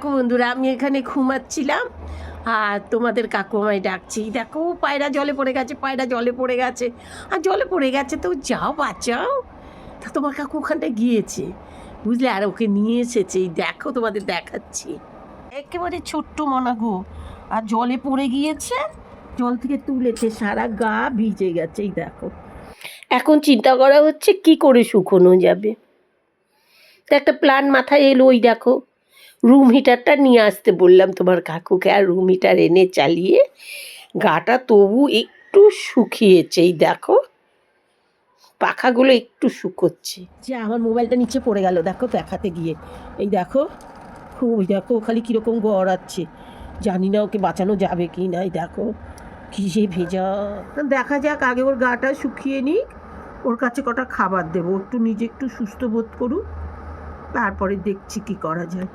দেখো বন্ধুরা, আমি এখানে ঘুমাচ্ছিলাম আর তোমাদের কাকু আমায় ডাকছি। দেখো পায়রা জলে পড়ে গেছে, পায়রা জলে পড়ে গেছে, আর জলে পড়ে গেছে তো যাও বাঁচাও। তা তোমার কাকু ওখানটায় গিয়েছে বুঝলে, আর ওকে নিয়ে এসেছে। এই দেখো তোমাদের দেখাচ্ছি, একেবারে ছোট্ট মনা গো, আর জলে পড়ে গিয়েছে, জল থেকে তুলেছে, সারা গা ভিজে গেছে। এই দেখো, এখন চিন্তা করা হচ্ছে কি করে শুকোনো যাবে। তো একটা প্ল্যান মাথায় এলো, ওই দেখো রুম হিটারটা নিয়ে আসতে বললাম তোমার কাকুকে, আর রুম হিটার এনে চালিয়ে গাটা তবু একটু শুকিয়েছে। এই দেখো পাখাগুলো একটু শুকোচ্ছে। যে আমার মোবাইলটা নিচে পড়ে গেল দেখো দেখাতে গিয়ে। এই দেখো খুব, দেখো খালি কীরকম গড়াচ্ছে, জানি না ওকে বাঁচানো যাবে কি না। এই দেখো কী যে ভেজা। দেখা যাক, আগে ওর গাটা শুকিয়ে নিক, ওর কাছে কটা খাবার দেবো, একটু নিজে একটু সুস্থ বোধ করুক, তারপরে দেখছি কি করা যায়।